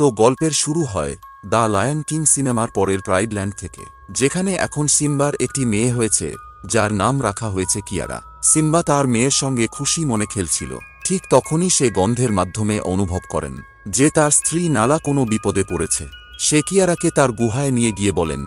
তো গল্পের শুরু হয় দ্য লায়ন কিং সিনেমার পরের প্রাইডল্যান্ড থেকে, যেখানে এখন সিম্বার একটি মেয়ে হয়েছে যার নাম রাখা হয়েছে কিয়ারা। সিম্বা তার মেয়ের সঙ্গে খুশি মনে খেলছিল। ঠিক তখনই সে গন্ধের মাধ্যমে অনুভব করেন যে তার স্ত্রী নালা কোনো বিপদে পড়েছে। সে কিয়ারাকে তার গুহায় নিয়ে গিয়ে বলেন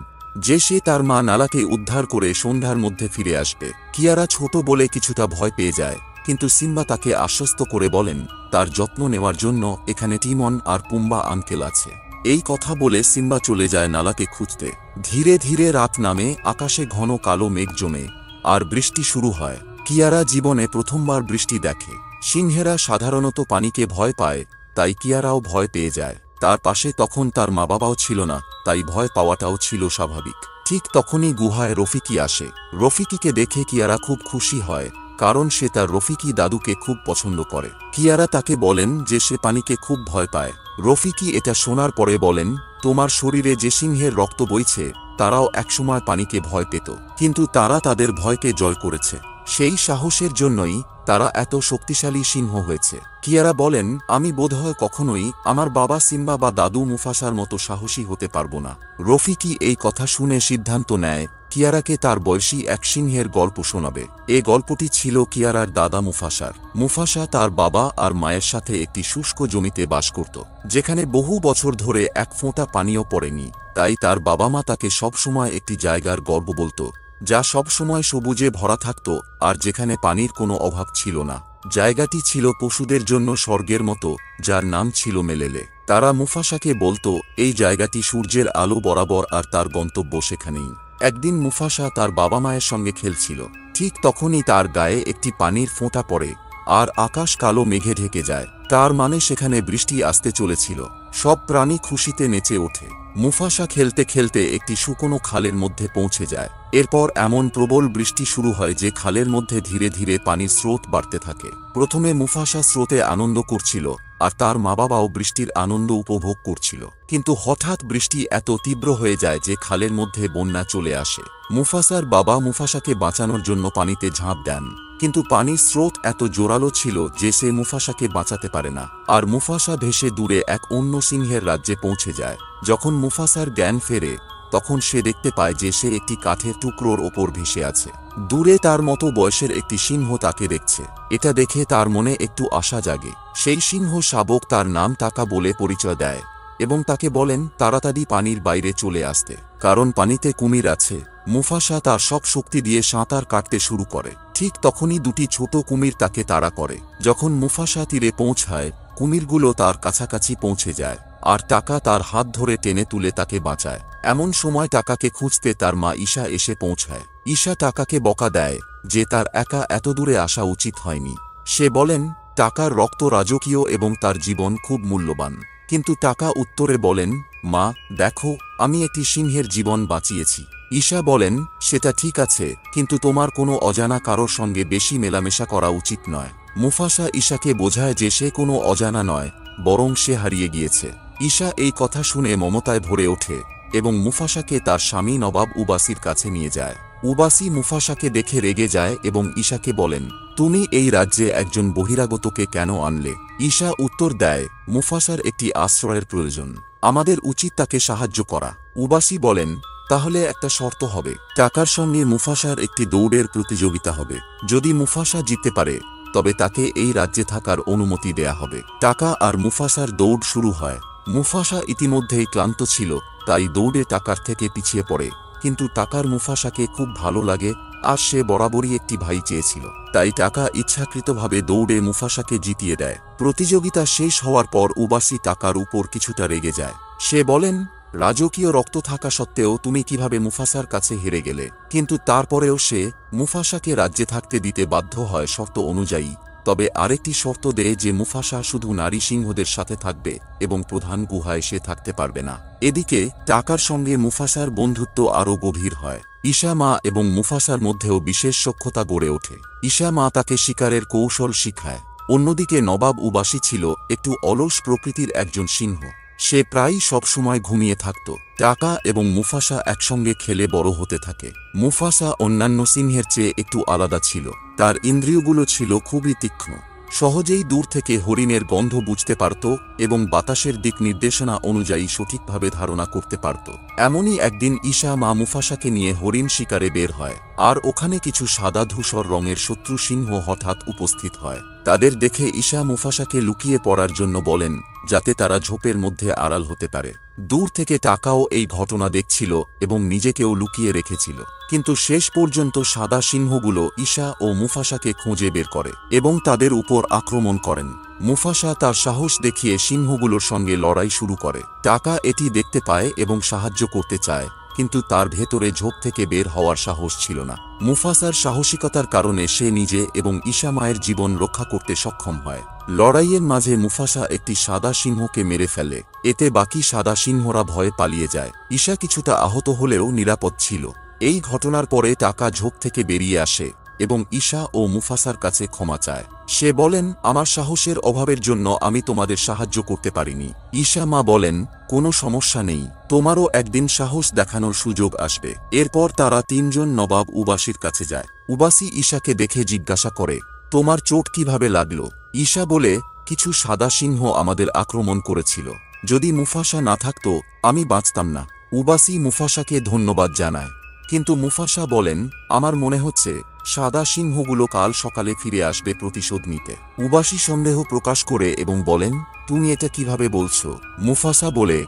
যে সে তার মা নালাকে উদ্ধার করে সন্ধ্যার মধ্যে ফিরে আসবে। কিয়ারা ছোট বলে কিছুটা ভয় পেয়ে যায়, কিন্তু সিম্বা তাকে আশ্বস্ত করে বলেন তার যত্ন নেওয়ার জন্য এখানে টিমন আর পুম্বা আঙ্কেল আছে। এই কথা বলে সিম্বা চলে যায় নালাকে খুঁজতে। ধীরে ধীরে রাত নামে, আকাশে ঘন কালো মেঘ জমে আর বৃষ্টি শুরু হয়। কিয়ারা জীবনে প্রথমবার বৃষ্টি দেখে। সিংহেরা সাধারণত পানিকে ভয় পায়, তাই কিয়ারাও ভয় পেয়ে যায়। তার পাশে তখন তার মা বাবাও ছিল না, তাই ভয় পাওয়াটাও ছিল স্বাভাবিক। ঠিক তখনই গুহায় রফিকি আসে। রফিকিকে দেখে কিয়ারা খুব খুশি হয়, কারণ সে তার রফিকি দাদুকে খুব পছন্দ করে। কিয়ারা তাকে বলেন যে সে পানিকে খুব ভয় পায়। রফিকি এটা শোনার পরে বলেন, তোমার শরীরে যে সিংহের রক্ত বইছে তারাও একসময় পানিকে ভয় পেত, কিন্তু তারা তাদের ভয়কে জয় করেছে। সেই সাহসের জন্যই তারা এত শক্তিশালী সিংহ হয়েছে। কিয়ারা বলেন, আমি বোধহয় কখনোই আমার বাবা সিম্বা বা দাদু মুফাসার মতো সাহসী হতে পারবো না। রফিকি এই কথা শুনে সিদ্ধান্ত নেয় কিয়ারাকে তার বয়সী এক সিংহের গল্প শোনাবে। এ গল্পটি ছিল কিয়ারার দাদা মুফাসার। মুফাসা তার বাবা আর মায়ের সাথে একটি শুষ্ক জমিতে বাস করত, যেখানে বহু বছর ধরে এক ফোঁটা পানিও পড়েনি। তাই তার বাবা মা তাকে সবসময় একটি জায়গার গর্ব বলতো, যা সবসময় সবুজে ভরা থাকত আর যেখানে পানির কোনো অভাব ছিল না। জায়গাটি ছিল পশুদের জন্য স্বর্গের মতো, যার নাম ছিল মেলেলে। তারা মুফাসাকে বলতো এই জায়গাটি সূর্যের আলো বরাবর আর তার গন্তব্য সেখানেই। একদিন মুফাসা তার বাবা মায়ের সঙ্গে খেলছিল। ঠিক তখনই তার গায়ে একটি পানির ফোঁটা পড়ে আর আকাশ কালো মেঘে ঢেকে যায়। তার মানে সেখানে বৃষ্টি আসতে চলেছিল। সব প্রাণী খুশিতে নেচে ওঠে। মুফাসা খেলতে খেলতে একটি শুকনো খালের মধ্যে পৌঁছে যায়। এরপর এমন প্রবল বৃষ্টি শুরু হয় যে খালের মধ্যে ধীরে ধীরে পানির স্রোত বাড়তে থাকে। প্রথমে মুফাসা স্রোতে আনন্দ করছিল আর তার মা বাবাও বৃষ্টির আনন্দ উপভোগ করছিল, কিন্তু হঠাৎ বৃষ্টি এত তীব্র হয়ে যায় যে খালের মধ্যে বন্যা চলে আসে। মুফাসার বাবা মুফাসাকে বাঁচানোর জন্য পানিতে ঝাঁপ দেন, কিন্তু পানির স্রোত এত জোরালো ছিল যে সে মুফাসাকে বাঁচাতে পারে না, আর মুফাসা ভেসে দূরে এক অন্য সিংহের রাজ্যে পৌঁছে যায়। যখন মুফাসার জ্ঞান ফেরে তখন সে দেখতে পায় যে সে একটি কাঠের টুকরোর ওপর ভেসে আছে। দূরে তার মতো বয়সের একটি সিংহ তাকে দেখছে। এটা দেখে তার মনে একটু আশা জাগে। সেই সিংহ শাবক তার নাম টাকা বলে পরিচয় দেয় এবং তাকে বলেন তাড়াতাড়ি পানির বাইরে চলে আসতে, কারণ পানিতে কুমির আছে। মুফাসা তার সব শক্তি দিয়ে সাঁতার কাটতে শুরু করে। ঠিক তখনই দুটি ছোট কুমির তাকে তাড়া করে। যখন মুফাসা তীরে পৌঁছায়, কুমিরগুলো তার কাছাকাছি পৌঁছে যায় আর টাকা তার হাত ধরে টেনে তুলে তাকে বাঁচায়। এমন সময় টাকাকে খুঁজতে তার মা ঈশা এসে পৌঁছায়। ঈশা টাকাকে বকা দেয় যে তার একা এত দূরে আসা উচিত হয়নি। সে বলেন টাকার রক্ত রাজকীয় এবং তার জীবন খুব মূল্যবান। কিন্তু টাকা উত্তরে বলেন, মা দেখো, আমি একটি সিংহের জীবন বাঁচিয়েছি। ঈশা বলেন, সেটা ঠিক আছে, কিন্তু তোমার কোনো অজানা কারোর সঙ্গে বেশি মেলামেশা করা উচিত নয়। মুফাসা ঈশাকে বোঝায় যে সে কোনো অজানা নয়, বরং সে হারিয়ে গিয়েছে। ঈশা এই কথা শুনে মমতায় ভরে ওঠে এবং মুফাসাকে তার স্বামী নবাব উবাসির কাছে নিয়ে যায়। উবাসি মুফাসাকে দেখে রেগে যায় এবং ঈশাকে বলেন, তুমি এই রাজ্যে একজন বহিরাগতকে কেন আনলে? ঈশা উত্তর দেয়, মুফাসার একটি আশ্রয়ের প্রয়োজন, আমাদের উচিত তাকে সাহায্য করা। উবাসি বলেন, তাহলে একটা শর্ত হবে, টাকার সঙ্গে মুফাসার একটি দৌড়ের প্রতিযোগিতা হবে। যদি মুফাসা জিততে পারে তবে তাকে এই রাজ্যে থাকার অনুমতি দেয়া হবে। টাকা আর মুফাসার দৌড় শুরু হয়। মুফাসা ইতিমধ্যেই ক্লান্ত ছিল, তাই দৌড়ে টাকার থেকে পিছিয়ে পড়ে, কিন্তু টাকার মুফাসাকে খুব ভালো লাগে আর সে বরাবরই একটি ভাই চেয়েছিল। তাই টাকা ইচ্ছাকৃতভাবে দৌড়ে মুফাসাকে জিতিয়ে দেয়। প্রতিযোগিতা শেষ হওয়ার পর উবাসি টাকার উপর কিছুটা রেগে যায়। সে বলেন, রাজকীয় রক্ত থাকা সত্ত্বেও তুমি কিভাবে মুফাসার কাছে হেরে গেলে? কিন্তু তারপরেও সে মুফাসাকে রাজ্যে থাকতে দিতে বাধ্য হয় শর্ত অনুযায়ী, তবে আরেকটি শর্ত দেয় যে মুফাসা শুধু নারী সিংহদের সাথে থাকবে এবং প্রধান গুহায় সে থাকতে পারবে না। এদিকে টাকার সঙ্গে মুফাসার বন্ধুত্ব আরও গভীর হয়। ঈশা মা এবং মুফাসার মধ্যেও বিশেষ সখ্যতা গড়ে ওঠে। ঈশা মা তাকে শিকারের কৌশল শিখায়। অন্যদিকে নবাব উবাসি ছিল একটু অলস প্রকৃতির একজন সিংহ। সে প্রায়ই সবসময় ঘুমিয়ে থাকত। টাকা এবং মুফাসা একসঙ্গে খেলে বড় হতে থাকে। মুফাসা অন্যান্য সিংহের চেয়ে একটু আলাদা ছিল। তার ইন্দ্রিয়গুলো ছিল খুবই তীক্ষ্ণ। সহজেই দূর থেকে হরিণের গন্ধ বুঝতে পারত এবং বাতাসের দিক নির্দেশনা অনুযায়ী সঠিকভাবে ধারণা করতে পারত। এমনই একদিন ঈশা মা মুফাসাকে নিয়ে হরিণ শিকারে বের হয়, আর ওখানে কিছু সাদা ধূসর রঙের শত্রু সিংহ হঠাৎ উপস্থিত হয়। তাদের দেখে ঈশা মুফাসাকে লুকিয়ে পড়ার জন্য বলেন, যাতে তারা ঝোপের মধ্যে আড়াল হতে পারে। দূর থেকে টাকাও এই ঘটনা দেখছিল এবং নিজেকেও লুকিয়ে রেখেছিল। কিন্তু শেষ পর্যন্ত সাদা সিংহগুলো ঈশা ও মুফাসাকে খুঁজে বের করে এবং তাদের উপর আক্রমণ করেন। মুফাসা তার সাহস দেখিয়ে সিংহগুলোর সঙ্গে লড়াই শুরু করে। টাকা এটি দেখতে পায় এবং সাহায্য করতে চায়, কিন্তু তার ভেতরে ঝোপ থেকে বের হওয়ার সাহস ছিল না। মুফাসার সাহসিকতার কারণে সে নিজে এবং ঈশা মায়ের জীবন রক্ষা করতে সক্ষম হয়। লড়াইয়ের মাঝে মুফাসা একটি সাদা সিংহকে মেরে ফেলে, এতে বাকি সাদা সিংহরা ভয়ে পালিয়ে যায়। ঈশা কিছুটা আহত হলেও নিরাপদ ছিল। এই ঘটনার পরে টাকা ঝোপ থেকে বেরিয়ে আসে এবং ঈশা ও মুফাসার কাছে ক্ষমা চায়। সে বলেন, আমার সাহসের অভাবের জন্য আমি তোমাদের সাহায্য করতে পারিনি। ঈশা মা বলেন, কোনো সমস্যা নেই, তোমারও একদিন সাহস দেখানোর সুযোগ আসবে। এরপর তারা তিনজন নবাব উবাসীর কাছে যায়। উবাসী ঈশাকে দেখে জিজ্ঞাসা করে, তোমার চোট কিভাবে লাগলো? ঈশা বলে, কিছু সাদা সিংহ আমাদের আক্রমণ করেছিল, যদি মুফাসা না থাকতো আমি বাঁচতাম না। উবাসী মুফাসাকে ধন্যবাদ জানায়, কিন্তু মুফাসা বলেন, আমার মনে হচ্ছে সাদা সিংহগুলো কাল সকালে ফিরে আসবে প্রতিশোধ নিতে। উবাসী সন্দেহ প্রকাশ করে এবং বলেন, তুমি এটা কিভাবে বলছো? মুফাসা বলে,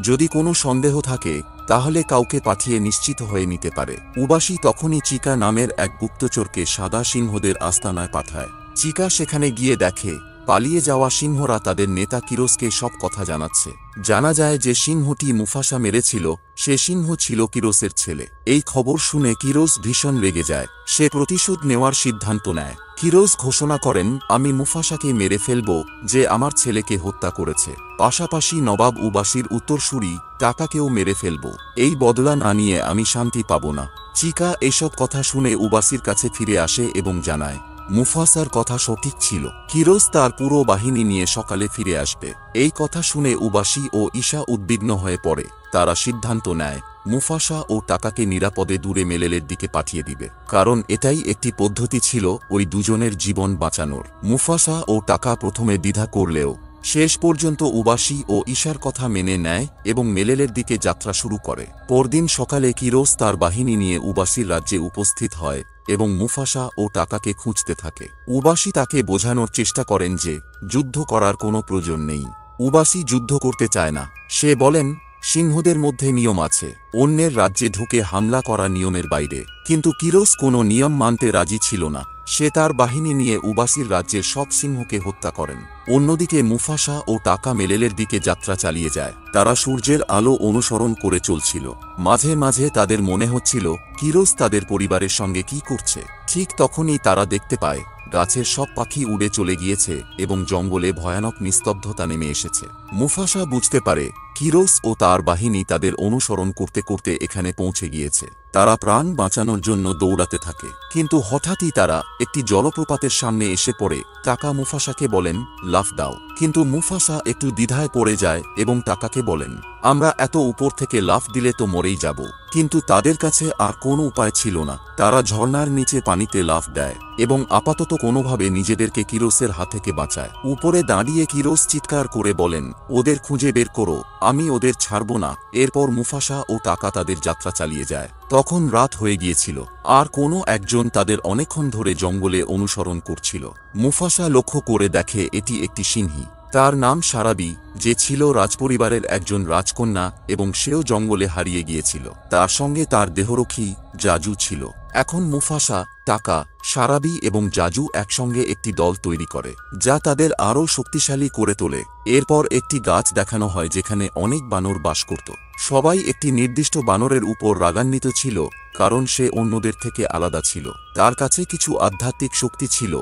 যদি কোনো সন্দেহ থাকে তাহলে কাউকে পাঠিয়ে নিশ্চিত হয়ে নিতে পারে। উবাসী তখনই চিকা নামের এক গুপ্তচরকে সাদা সিংহদের আস্তানায় পাঠায়। চিকা সেখানে গিয়ে দেখে পালিয়ে যাওয়া সিংহরা তাদের নেতা কিরোসকে সব কথা জানাচ্ছে। জানা যায় যে সিংহটি মুফাসা মেরেছিল সে সিংহ ছিল কিরোসের ছেলে। এই খবর শুনে কিরোস ভীষণ রেগে যায়। সে প্রতিশোধ নেওয়ার সিদ্ধান্ত নেয়। কিরোস ঘোষণা করেন, আমি মুফাসাকে মেরে ফেলব যে আমার ছেলেকে হত্যা করেছে। পাশাপাশি নবাব উবাসীর উত্তরসূরি টাকাকেও মেরে ফেলব। এই বদলা না নিয়ে আমি শান্তি পাব না। চিকা এসব কথা শুনে উবাসীর কাছে ফিরে আসে এবং জানায়, মুফাসার কথা সঠিক ছিল। কিরোস তার পুরো বাহিনী নিয়ে সকালে ফিরে আসবে। এই কথা শুনে উবাসী ও ঈশা উদ্বিগ্ন হয়ে পড়ে। তারা সিদ্ধান্ত নেয় মুফাসা ও টাকাকে নিরাপদে দূরে মেলেলের দিকে পাঠিয়ে দিবে, কারণ এটাই একটি পদ্ধতি ছিল ওই দুজনের জীবন বাঁচানোর। মুফাসা ও টাকা প্রথমে দ্বিধা করলেও শেষ পর্যন্ত উবাসী ও ঈশার কথা মেনে নেয় এবং মেলেলের দিকে যাত্রা শুরু করে। পরদিন সকালে কিরোস তার বাহিনী নিয়ে উবাসীর রাজ্যে উপস্থিত হয় এবং মুফাসা ও টাকাকে খুঁজতে থাকে। উবাসী তাকে বোঝানোর চেষ্টা করেন যে যুদ্ধ করার কোনো প্রয়োজন নেই। উবাসী যুদ্ধ করতে চায় না। সে বলেন, সিংহদের মধ্যে নিয়ম আছে, অন্যের রাজ্যে ঢুকে হামলা করা নিয়মের বাইরে। কিন্তু কিরোস কোনো নিয়ম মানতে রাজি ছিল না। সে তার বাহিনী নিয়ে উবাসীর রাজ্যের সব সিংহকে হত্যা করেন। অন্যদিকে মুফাসা ও টাকা মেলেলের দিকে যাত্রা চালিয়ে যায়। তারা সূর্যের আলো অনুসরণ করে চলছিল। মাঝে মাঝে তাদের মনে হচ্ছিল কিরোস তাদের পরিবারের সঙ্গে কি করছে। ঠিক তখনই তারা দেখতে পায় গাছের সব পাখি উড়ে চলে গিয়েছে এবং জঙ্গলে ভয়ানক নিস্তব্ধতা নেমে এসেছে। মুফাসা বুঝতে পারে কিরোস ও তার বাহিনী তাদের অনুসরণ করতে করতে এখানে পৌঁছে গিয়েছে। তারা প্রাণ বাঁচানোর জন্য দৌড়াতে থাকে, কিন্তু হঠাৎই তারা একটি জলপ্রপাতের সামনে এসে পড়ে। টাকা মুফাসাকে বলেন, লাফ দাও। কিন্তু মুফাসা একটু দ্বিধায় পড়ে যায় এবং টাকাকে বলেন, আমরা এত উপর থেকে লাফ দিলে তো মরেই যাব। কিন্তু তাদের কাছে আর কোনো উপায় ছিল না। তারা ঝর্ণার নিচে পানিতে লাফ দেয় এবং আপাতত কোনোভাবে নিজেদেরকে কিরোসের হাত থেকে বাঁচায়। উপরে দাঁড়িয়ে কিরোস চিৎকার করে বলেন, ওদের খুঁজে বের করো, আমি ওদের ছাড়ব না। এরপর মুফাসা ও টাকা তাদের যাত্রা চালিয়ে যায়। তখন রাত হয়ে গিয়েছিল, আর কোনো একজন তাদের অনেকক্ষণ ধরে জঙ্গলে অনুসরণ করছিল। মুফাসা লক্ষ্য করে দেখে এটি একটি সিংহী। তার নাম সারাবি, যে ছিল রাজপরিবারের একজন রাজকন্যা এবং সেও জঙ্গলে হারিয়ে গিয়েছিল। তার সঙ্গে তার দেহরক্ষী জাজু ছিল। এখন মুফাসা, টাকা, সারাবি এবং জাজু একসঙ্গে একটি দল তৈরি করে, যা তাদের আরও শক্তিশালী করে তোলে। এরপর একটি গাছ দেখানো হয় যেখানে অনেক বানর বাস করত। সবাই একটি নির্দিষ্ট বানরের উপর রাগান্বিত ছিল, কারণ সে অন্যদের থেকে আলাদা ছিল। তার কাছে কিছু আধ্যাত্মিক শক্তি ছিল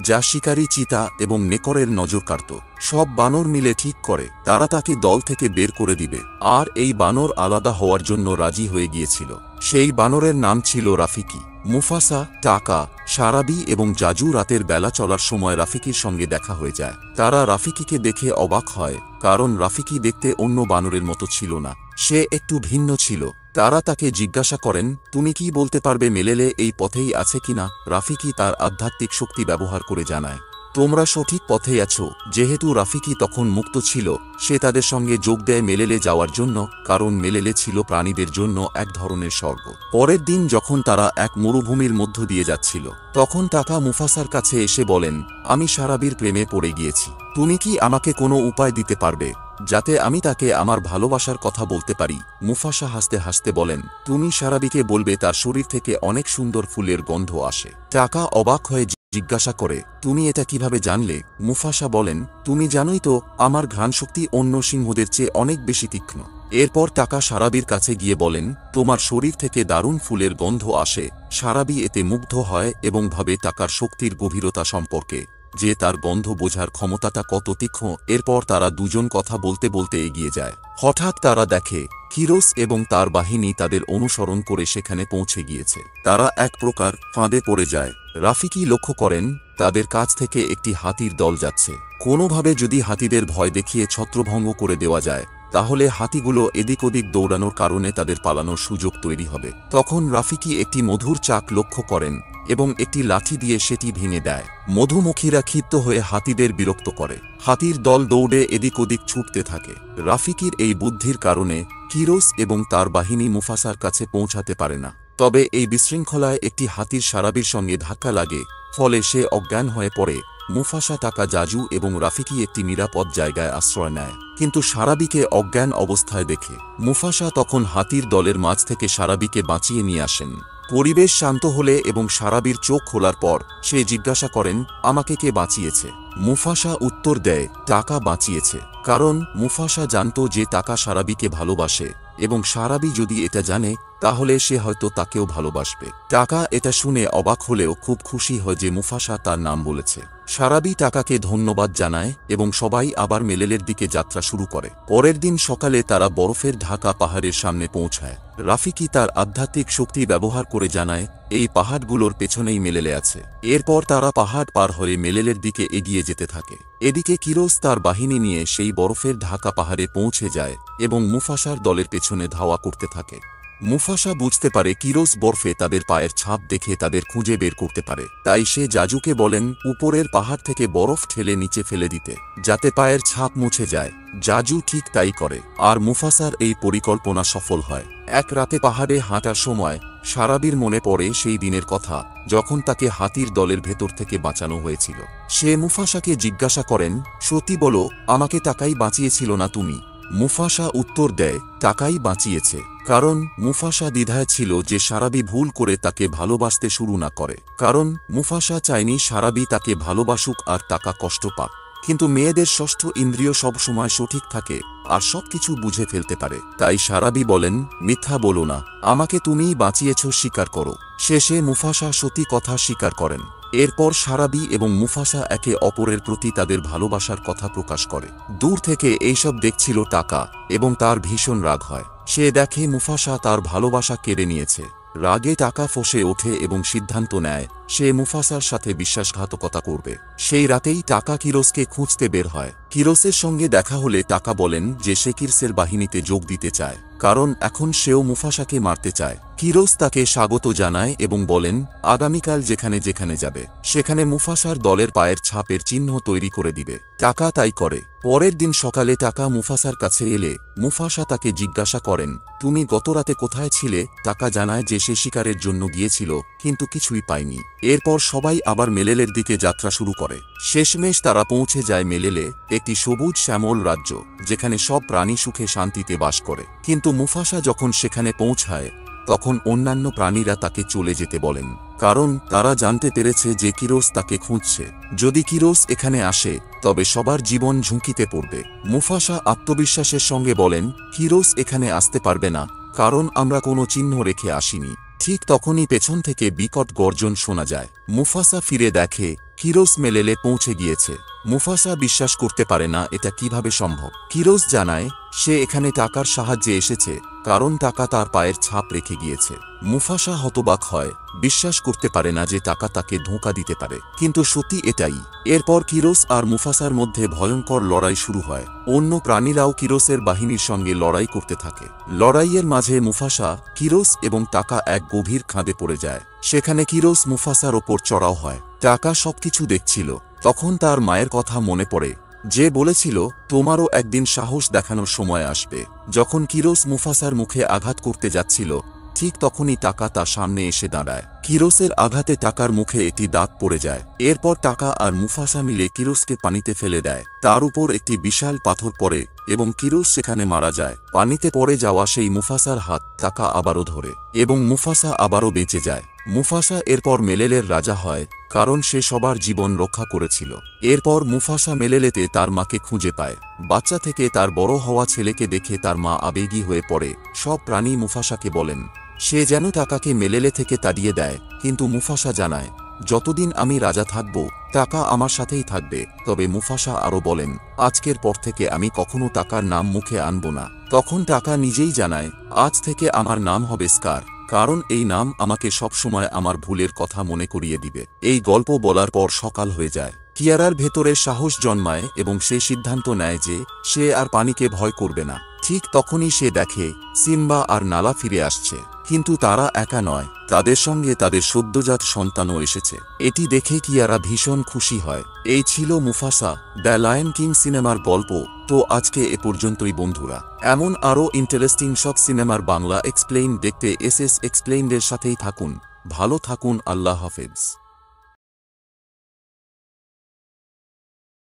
যা শিকারী চিতা এবং নেকড়ের নজর কাড়ত। সব বানর মিলে ঠিক করে তারা তাকে দল থেকে বের করে দিবে, আর এই বানর আলাদা হওয়ার জন্য রাজি হয়ে গিয়েছিল। সেই বানরের নাম ছিল রাফিকি। মুফাসা, টাকা, সারাবি এবং জাজু রাতের বেলা চলার সময় রাফিকির সঙ্গে দেখা হয়ে যায়। তারা রাফিকিকে দেখে অবাক হয়, কারণ রাফিকি দেখতে অন্য বানরের মতো ছিল না, সে একটু ভিন্ন ছিল। তারা তাকে জিজ্ঞাসা করেন, তুমি কি বলতে পারবে মেলেলে এই পথেই আছে কিনা? রাফিকি তার আধ্যাত্মিক শক্তি ব্যবহার করে জানায়, তোমরা সঠিক পথে আছো। যেহেতু রাফিকি তখন মুক্ত ছিল, সে তাদের সঙ্গে যোগ দেয় মেলেলে যাওয়ার জন্য, কারণ মেলেলে ছিল প্রাণীদের জন্য এক ধরনের স্বর্গ। পরের দিন যখন তারা এক মরুভূমির মধ্য দিয়ে যাচ্ছিল, তখন টাকা মুফাসার কাছে এসে বলেন, আমি সারাবির প্রেমে পড়ে গিয়েছি। তুমি কি আমাকে কোনো উপায় দিতে পারবে যাতে আমি তাকে আমার ভালোবাসার কথা বলতে পারি? মুফাসা হাসতে হাসতে বলেন, তুমি সারাবিকে বলবে তার শরীর থেকে অনেক সুন্দর ফুলের গন্ধ আসে। টাকা অবাক হয়ে জিজ্ঞাসা করে, তুমি এটা কিভাবে জানলে? মুফাসা বলেন, তুমি জানোই তো আমার ঘ্রাণশক্তি অন্য সিংহদের চেয়ে অনেক বেশি তীক্ষ্ণ। এরপর টাকা সারাবির কাছে গিয়ে বলেন, তোমার শরীর থেকে দারুণ ফুলের গন্ধ আসে। সারাবি এতে মুগ্ধ হয় এবং ভাবে টাকার শক্তির গভীরতা সম্পর্কে, যে তার গন্ধ বোঝার ক্ষমতাটা কত তীক্ষ্ণ। এরপর তারা দুজন কথা বলতে বলতে এগিয়ে যায়। হঠাৎ তারা দেখে কিরোস এবং তার বাহিনী তাদের অনুসরণ করে সেখানে পৌঁছে গিয়েছে। তারা এক প্রকার ফাঁদে পড়ে যায়। রাফিকি লক্ষ্য করেন তাদের কাছ থেকে একটি হাতির দল যাচ্ছে। কোনোভাবে যদি হাতিদের ভয় দেখিয়ে ছত্রভঙ্গ করে দেওয়া যায়, তাহলে হাতিগুলো এদিক ওদিক দৌড়ানোর কারণে তাদের পালানোর সুযোগ তৈরি হবে। তখন রাফিকি একটি মধুর চাক লক্ষ্য করেন এবং একটি লাঠি দিয়ে সেটি ভেঙে দেয়। মধুমক্ষীরা ক্ষিপ্ত হয়ে হাতিদের বিরক্ত করে। হাতির দল দৌড়ে এদিক ওদিক ছুটতে থাকে। রাফিকির এই বুদ্ধির কারণে কিরোস এবং তার বাহিনী মুফাসার কাছে পৌঁছাতে পারে না। তবে এই বিশৃঙ্খলায় একটি হাতির সারাবির সঙ্গে ধাক্কা লাগে, ফলে সে অজ্ঞান হয়ে পড়ে। মুফাসা, টাকা, জাজু এবং রাফিকি একটি নিরাপদ জায়গায় আশ্রয় নেয়, কিন্তু সারাবিকে অজ্ঞান অবস্থায় দেখে মুফাসা তখন হাতির দলের মাঝ থেকে সারাবিকে বাঁচিয়ে নিয়ে আসেন। পরিবেশ শান্ত হলে এবং সারাবির চোখ খোলার পর সে জিজ্ঞাসা করেন, আমাকে কে বাঁচিয়েছে? মুফাসা উত্তর দেয়, টাকা বাঁচিয়েছে। কারণ মুফাসা জানত যে টাকা সারাবিকে ভালোবাসে এবং সারাবি যদি এটা জানে তাহলে সে হয়তো তাকেও ভালোবাসবে। টাকা এটা শুনে অবাক হলেও খুব খুশি হয় যে মুফাসা তার নাম বলেছে। সারাবি টাকাকে ধন্যবাদ জানায় এবং সবাই আবার মেলেলের দিকে যাত্রা শুরু করে। পরের দিন সকালে তারা বরফের ঢাকা পাহাড়ের সামনে পৌঁছায়। রাফিকি তার আধ্যাত্মিক শক্তি ব্যবহার করে জানায় এই পাহাড়গুলোর পেছনেই মেলেলে আছে। এরপর তারা পাহাড় পার হয়ে মেলেলের দিকে এগিয়ে যেতে থাকে। এদিকে কিরোস তার বাহিনী নিয়ে সেই বরফের ঢাকা পাহাড়ে পৌঁছে যায় এবং মুফাসার দলের পেছনে ধাওয়া করতে থাকে। মুফাসা বুঝতে পারে কিরোস বরফে তাদের পায়ের ছাপ দেখে তাদের খুঁজে বের করতে পারে, তাই সে জাজুকে বলেন উপরের পাহাড় থেকে বরফ ঠেলে নিচে ফেলে দিতে, যাতে পায়ের ছাপ মুছে যায়। জাজু ঠিক তাই করে, আর মুফাসার এই পরিকল্পনা সফল হয়। এক রাতে পাহাড়ে হাঁটার সময় সারাবির মনে পড়ে সেই দিনের কথা যখন তাকে হাতির দলের ভেতর থেকে বাঁচানো হয়েছিল। সে মুফাসাকে জিজ্ঞাসা করেন, সত্যি বলো, আমাকে টাকাই বাঁচিয়েছিল না তুমি? মুফাসা উত্তর দেয়, টাকাই বাঁচিয়েছে। কারণ মুফাসা দ্বিধায় ছিল যে সারাবি ভুল করে তাকে ভালোবাসতে শুরু না করে। কারণ মুফাসা চায়নি সারাবি তাকে ভালোবাসুক আর টাকা কষ্ট পাক। কিন্তু মেয়েদের ষষ্ঠ ইন্দ্রিয় সব সময় সঠিক থাকে আর সবকিছু বুঝে ফেলতে পারে। তাই সারাবি বলেন, মিথ্যা বলো না, আমাকে তুমিই বাঁচিয়েছ, স্বীকার করো। শেষে মুফাসা সত্যি কথা স্বীকার করেন। এরপর সারাবি এবং মুফাসা একে অপরের প্রতি তাদের ভালোবাসার কথা প্রকাশ করে। দূর থেকে এইসব দেখছিল টাকা এবং তার ভীষণ রাগ হয়। সে দেখে মুফাসা তার ভালোবাসা কেড়ে নিয়েছে। রাগে টাকা ফসে ওঠে এবং সিদ্ধান্ত নেয় সে মুফাসার সাথে বিশ্বাসঘাতকতা করবে। সেই রাতেই টাকা কিরোসকে খুঁজতে বের হয়। কিরোসের সঙ্গে দেখা হলে টাকা বলেন যে সে কিরসের বাহিনীতে যোগ দিতে চায়, কারণ এখন সেও মুফাসাকে মারতে চায়। কিরোস তাকে স্বাগত জানায় এবং বলেন আগামীকাল যেখানে যেখানে যাবে সেখানে মুফাসার দলের পায়ের ছাপের চিহ্ন তৈরি করে দিবে। টাকা তাই করে। পরের দিন সকালে টাকা মুফাসার কাছে এলে মুফাসা তাকে জিজ্ঞাসা করেন, তুমি গত রাতে কোথায় ছিলে? টাকা জানায় যে সে শিকারের জন্য গিয়েছিল কিন্তু কিছুই পায়নি। এরপর সবাই আবার মেলেলের দিকে যাত্রা শুরু করে। শেষমেশ তারা পৌঁছে যায় মেলেলে, একটি সবুজ শ্যামল রাজ্য যেখানে সব প্রাণী সুখে শান্তিতে বাস করে। কিন্তু মুফাসা যখন সেখানে পৌঁছায় তখন অন্যান্য প্রাণীরা তাকে চলে যেতে বলেন, কারণ তারা জানতে পেরেছে যে কিরোস তাকে খুঁজছে। যদি কিরোস এখানে আসে তবে সবার জীবন ঝুঁকিতে পড়বে। মুফাসা আত্মবিশ্বাসের সঙ্গে বলেন, কিরোস এখানে আসতে পারবে না, কারণ আমরা কোনো চিহ্ন রেখে আসিনি। ঠিক তখনই পেছন থেকে বিকট গর্জন শোনা যায়। মুফাসা ফিরে দেখে কিরোস মেলেলে পৌঁছে গিয়েছে। মুফাসা বিশ্বাস করতে পারে না এটা কিভাবে সম্ভব। কিরোস জানায় সে এখানে টাকার সাহায্যে এসেছে, কারণ টাকা তার পায়ের ছাপ রেখে গিয়েছে। মুফাসা হতবাক হয়, বিশ্বাস করতে পারে না যে টাকা তাকে ধোঁকা দিতে পারে, কিন্তু সত্যি এটাই। এরপর কিরোস আর মুফাসার মধ্যে ভয়ঙ্কর লড়াই শুরু হয়। অন্য প্রাণীরাও কিরোসের বাহিনীর সঙ্গে লড়াই করতে থাকে। লড়াইয়ের মাঝে মুফাসা, কিরোস এবং টাকা এক গভীর খাদে পড়ে যায়। সেখানে কিরোস মুফাসার ওপর চড়াও হয়। টাকা সবকিছু দেখছিল, তখন তার মায়ের কথা মনে পড়ে, যে বলেছিল তোমারও একদিন সাহস দেখানোর সময় আসবে। যখন কিরোস মুফাসার মুখে আঘাত করতে যাচ্ছিল, ঠিক তখনই টাকা তার সামনে এসে দাঁড়ায়। কিরোসের আঘাতে টাকার মুখে একটি দাঁত পড়ে যায়। এরপর টাকা আর মুফাসা মিলে কিরোসকে পানিতে ফেলে দেয়। তার উপর একটি বিশাল পাথর পড়ে এবং কিরোস সেখানে মারা যায়। পানিতে পড়ে যাওয়া সেই মুফাসার হাত টাকা আবারও ধরে এবং মুফাসা আবারও বেঁচে যায়। মুফাসা এরপর মেলেলের রাজা হয়, কারণ সে সবার জীবন রক্ষা করেছিল। এরপর মুফাসা মেলেলেতে তার মাকে খুঁজে পায়। বাচ্চা থেকে তার বড় হওয়া ছেলেকে দেখে তার মা আবেগী হয়ে পড়ে। সব প্রাণী মুফাসাকে বলেন সে যেন টাকাকে মেলেলে থেকে তাড়িয়ে দেয়, কিন্তু মুফাসা জানায় যতদিন আমি রাজা থাকব টাকা আমার সাথেই থাকবে। তবে মুফাসা আরও বলেন, আজকের পর থেকে আমি কখনো টাকার নাম মুখে আনব না। তখন টাকা নিজেই জানায়, আজ থেকে আমার নাম হবে স্কার, কারণ এই নাম আমাকে সবসময় আমার ভুলের কথা মনে করিয়ে দিবে। এই গল্প বলার পর সকাল হয়ে যায়। কিয়ারার ভেতরে সাহস জন্মায় এবং সে সিদ্ধান্ত নেয় যে সে আর পানিকে ভয় করবে না। ঠিক তখনই সে দেখে সিম্বা আর নালা ফিরে আসছে, কিন্তু তারা একা নয়, তাদের সঙ্গে তাদের সদ্যজাত সন্তানও এসেছে। এটি দেখে কিয়ারা ভীষণ খুশি হয়। এই ছিল মুফাসা দ্য লায়ন কিং সিনেমার গল্প। তো আজকে এ পর্যন্তই বন্ধুরা। এমন আরও ইন্টারেস্টিং সব সিনেমার বাংলা এক্সপ্লেইন দেখতে এসএস এক্সপ্লেইনদের সাথেই থাকুন। ভালো থাকুন, আল্লাহ হাফেজ।